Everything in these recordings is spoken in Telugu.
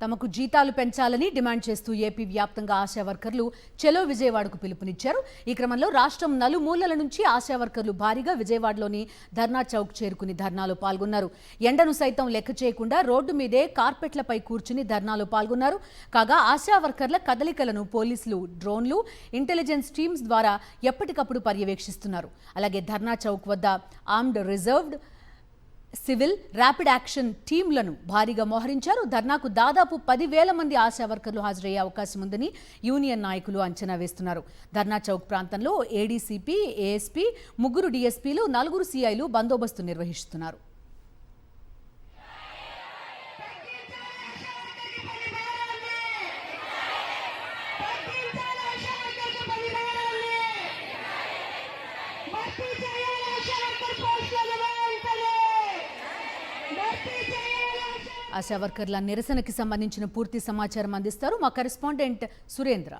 తమకు జీతాలు పెంచాలని డిమాండ్ చేస్తూ ఏపీ వ్యాప్తంగా ఆశా వర్కర్లు చెలో విజయవాడకు పిలుపునిచ్చారు. ఈ క్రమంలో రాష్ట్రం నలుమూలల నుంచి ఆశా వర్కర్లు భారీగా విజయవాడలోని ధర్నా చౌక్ చేరుకుని ధర్నాలో పాల్గొన్నారు. ఎండను సైతం లెక్క చేయకుండా రోడ్డు మీదే కార్పెట్లపై కూర్చుని ధర్నాలో పాల్గొన్నారు. కాగా ఆశా వర్కర్ల కదలికలను పోలీసులు డ్రోన్లు, ఇంటెలిజెన్స్ టీమ్స్ ద్వారా ఎప్పటికప్పుడు పర్యవేక్షిస్తున్నారు. అలాగే ధర్నా చౌక్ వద్ద armed reserved, civil, rapid action టీంలను భారీగా మోహరించారు. ధర్నాకు దాదాపు 10,000 మంది ఆశా వర్కర్లు హాజరయ్యే అవకాశం ఉందని యూనియన్ నాయకులు అంచనా వేస్తున్నారు. ధర్నా చౌక్ ప్రాంతంలో ఏడీసీపీ, ఏఎస్పీ, 3 డీఎస్పీలు, 4 సీఐలు బందోబస్తు నిర్వహిస్తున్నారు. ఆశా వర్కర్ల నిరసనకి సంబంధించిన పూర్తి సమాచారం అందిస్తారు మా కరెస్పాండెంట్ సురేంద్ర.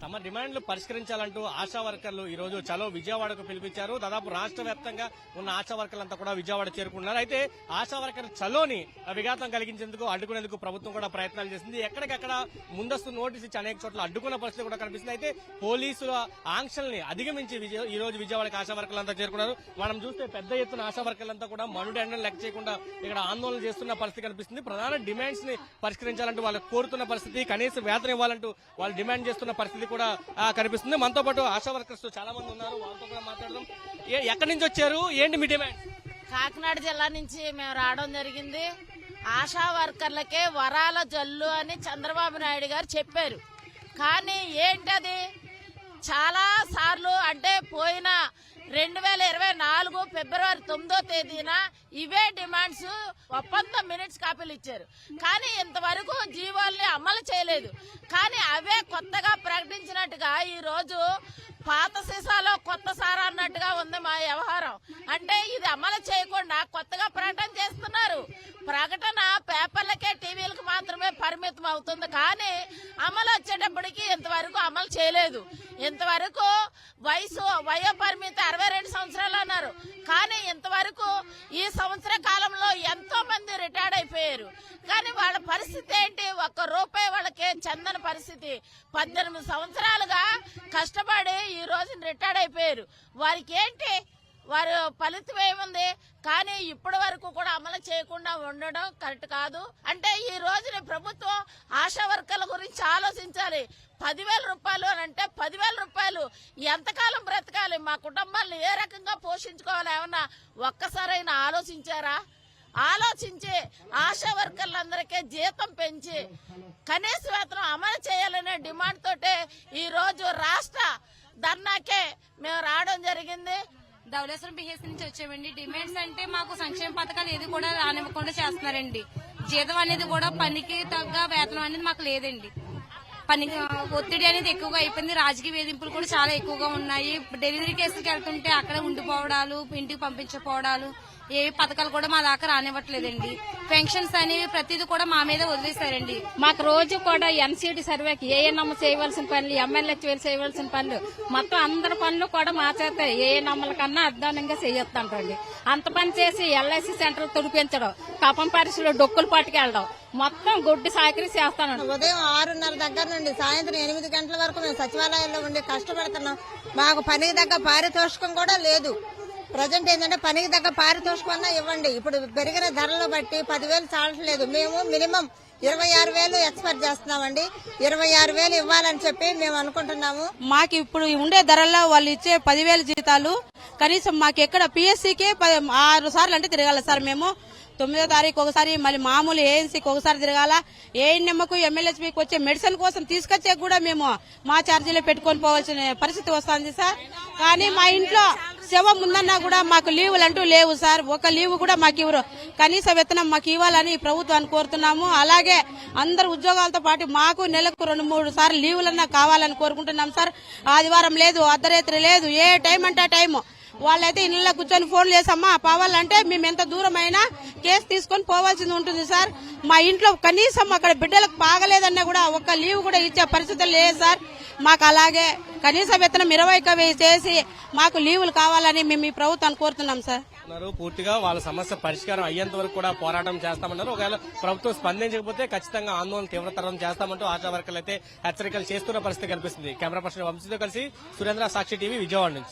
తమ డిమాండ్లు పరిష్కరించాలంటూ ఆశా వర్కర్లు ఈ రోజు చలో విజయవాడకు పిలిపించారు. దాదాపు రాష్ట్ర వ్యాప్తంగా ఉన్న ఆశా వర్కర్లంతా కూడా విజయవాడ చేరుకున్నారు. అయితే ఆశా వర్కర్ చలోని విఘాతం కలిగించేందుకు అడ్డుకునేందుకు ప్రభుత్వం కూడా ప్రయత్నాలు చేసింది. ఎక్కడికక్కడ ముందస్తు నోటీసు ఇచ్చి అనేక చోట్ల అడ్డుకున్న పరిస్థితి కూడా కనిపిస్తుంది. అయితే పోలీసుల ఆంక్షల్ని అధిగమించి ఈ రోజు విజయవాడకి ఆశా వర్కర్లంతా చేరుకున్నారు. మనం చూస్తే పెద్ద ఎత్తున ఆశా వర్కర్లంతా కూడా మనుడు ఎండను లెక్క చేయకుండా ఇక్కడ ఆందోళన చేస్తున్న పరిస్థితి కనిపిస్తుంది. ప్రధాన డిమాండ్స్ ని పరిష్కరించాలంటూ వాళ్ళు కోరుతున్న పరిస్థితి, కనీస వేతనం ఇవ్వాలంటూ వాళ్ళు డిమాండ్ చేస్తున్న పరిస్థితి కూడా కనిపిస్తుంది. మనతో పాటు ఆశా వర్కర్స్ చాలా మంది ఉన్నారు, వాళ్ళతో కూడా మాట్లాడదాం. ఎక్కడి నుంచి వచ్చారు, ఏంటి మీ డిమాండ్? కాకినాడ జిల్లా నుంచి మేము రావడం జరిగింది. ఆశా వర్కర్లకే వరాల జల్లు అని చంద్రబాబు నాయుడు గారు చెప్పారు. కానీ ఏంటది, చాలా సార్లు అంటే పోయిన 2024 ఫిబ్రవరి 9వ తేదీన ఇవే డిమాండ్స్ ఒప్పందం మినిట్స్ కాపీలు ఇచ్చారు. కానీ ఇంతవరకు జీవోల్ని అమలు చేయలేదు. కానీ అవే కొత్తగా ప్రకటించినట్టుగా ఈ రోజు పాత సీసాలో కొత్త సారా అన్నట్టుగా ఉంది మా వ్యవహారం. అంటే ఇది అమలు చేయకుండా కొత్తగా ప్రకటన చేస్తున్నారు. ప్రకటన పేపర్లకే, టీవీలకు మాత్రమే పరిమితం అవుతుంది. కానీ అమలు వచ్చేటప్పటికి ఇంతవరకు అమలు చేయలేదు. ఇంతవరకు వయో పరిమితి 62 సంవత్సరాలు అన్నారు. కానీ ఇంతవరకు ఈ సంవత్సర కాలంలో ఎంతో మంది రిటైర్డ్ అయిపోయారు. కానీ వాళ్ళ పరిస్థితి ఏంటి, ₹1 వాళ్ళకే చెందని పరిస్థితి. 18 సంవత్సరాలుగా కష్టపడి ఈ రోజు రిటైర్డ్ అయిపోయారు. వారికి ఏంటి, వారి ఫలితం ఏముంది? కానీ ఇప్పటి వరకు కూడా అమలు చేయకుండా ఉండడం కరెక్ట్ కాదు. అంటే ఈ రోజున ప్రభుత్వం ఆశా వర్కర్ల గురించి ఆలోచించాలి. 10,000 రూపాయలు అని అంటే 10,000 రూపాయలు ఎంతకాలం బ్రతకాలి, మా కుటుంబాలను ఏ రకంగా పోషించుకోవాలి, ఏమన్నా ఒక్కసారైనా ఆలోచించారా? ఆలోచించి ఆశా వర్కర్లందరికీ జీతం పెంచి కనీస వేతనం అమలు చేయాలనే డిమాండ్ తోటే ఈ రోజు రాష్ట్ర ధర్నాకే మేము రావడం జరిగింది. ధవళేశ్వరం బిహెచ్ నుంచి వచ్చామండి. డిమాండ్స్ అంటే మాకు సంక్షేమ పథకాలు ఏది కూడా రానివ్వకుండా చేస్తున్నారండి. జీతం అనేది కూడా పనికి తగ్గ వేతనం అనేది మాకు లేదండి. పనికి ఒత్తిడి అనేది ఎక్కువగా అయిపోయింది. రాజకీయ వేధింపులు కూడా చాలా ఎక్కువగా ఉన్నాయి. డెలివరీ కేసులకు వెళ్తుంటే అక్కడ ఉండిపోవడాలు, ఇంటికి పంపించకపోవడాలు, ఏ పథకాలు కూడా మా దాకా రానివ్వట్లేదండి. పెన్షన్స్ అనేవి ప్రతిదీ కూడా మా మీద వదిలేశారండి. మాకు రోజు కూడా ఎన్సీటీ సర్వేకి ఏఎన్ఎం చేయవలసిన పనులు, ఎమ్మెల్యే చేయవలసిన పనులు, మొత్తం అందరి పనులు కూడా మా చేత ఏఎన్ఎంల కన్నా అధ్వానంగా చేయొద్దంటండి. అంత పని చేసి ఎల్ఐసి సెంటర్ తుడిపించడం, కపం పరిస్థితుల్లో డొక్కులు పట్టుకెళ్ళడం, మొత్తం గుడ్డి సాకరీ చేస్తాను. ఉదయం 6:30 దగ్గర నుండి సాయంత్రం 8 గంటల వరకు మేము సచివాలయంలో ఉండి కష్టపడుతున్నాం. మాకు పనికి తగ్గ పారితోషికం కూడా లేదు. ప్రజెంట్ ఏంటంటే పనికి తగ్గ పారితోషికం ఇవ్వండి. ఇప్పుడు పెరిగిన ధరలు బట్టి 10,000 చాలట్లేదు. మేము మినిమం 26,000 ఎక్స్పెక్ట్ చేస్తున్నామండి. 26,000 ఇవ్వాలని చెప్పి మేము అనుకుంటున్నాము. మాకు ఇప్పుడు ఉండే ధరల్లో వాళ్ళు ఇచ్చే 10,000 జీతాలు కనీసం మాకు ఎక్కడ పిఎస్సీకే 6 సార్లు అంటే తిరగాలి సార్. మేము 9వ తారీఖు ఒకసారి, మళ్ళీ మామూలు ఏఎన్సీకి ఒకసారి తిరగాల. ఏఎన్ఎంకు, ఎమ్మెల్యేస్పీకి వచ్చే మెడిసిన్ కోసం తీసుకొచ్చే కూడా మేము మా ఛార్జీలో పెట్టుకొని పోవాల్సిన పరిస్థితి వస్తుంది సార్. కానీ మా ఇంట్లో శవం ఉందన్నా కూడా మాకు లీవులు అంటూ లేవు సార్. ఒక లీవు కూడా మాకు ఇవ్వరు. కనీస వేతనం మాకు ఇవ్వాలని ప్రభుత్వాన్ని కోరుతున్నాము. అలాగే అందరు ఉద్యోగాలతో పాటు మాకు నెలకు 2-3 సార్లు లీవులన్నా కావాలని కోరుకుంటున్నాం సార్. ఆదివారం లేదు, అర్ధరాత్రి లేదు, ఏ టైం అంటే ఆ టైము. వాళ్ళైతే ఇళ్ళలో కూర్చొని ఫోన్లు చేసమ్మా పోవాలంటే మేము ఎంత దూరమైనా కేసు తీసుకొని పోవాల్సింది ఉంటుంది సార్. మా ఇంట్లో కనీసం అక్కడ బిడ్డలకు బాగలేదన్నా కూడా ఒక్క లీవ్ కూడా ఇచ్చే పరిస్థితులు లేదు సార్. మాకు అలాగే కనీస వేతనం 20,000 చేసి మాకు లీవులు కావాలని మేము ఈ ప్రభుత్వాన్ని కోరుతున్నాం సార్. ఉన్నారు. పూర్తిగా వాళ్ళ సమస్య పరిష్కారం అయ్యేంత వరకు కూడా పోరాటం చేస్తామన్నారు. ఒకవేళ ప్రభుత్వం స్పందించకపోతే ఖచ్చితంగా ఆందోళన తీవ్రతరం చేస్తామంటూ ఆశా వర్కర్లు అయితే హెచ్చరికలు చేస్తున్న పరిస్థితి కనిపిస్తుంది. కెమెరా పర్సన్ వంశీతో కలిసి సురేంద్ర, సాక్షి టీవీ, విజయవాడ నుంచి.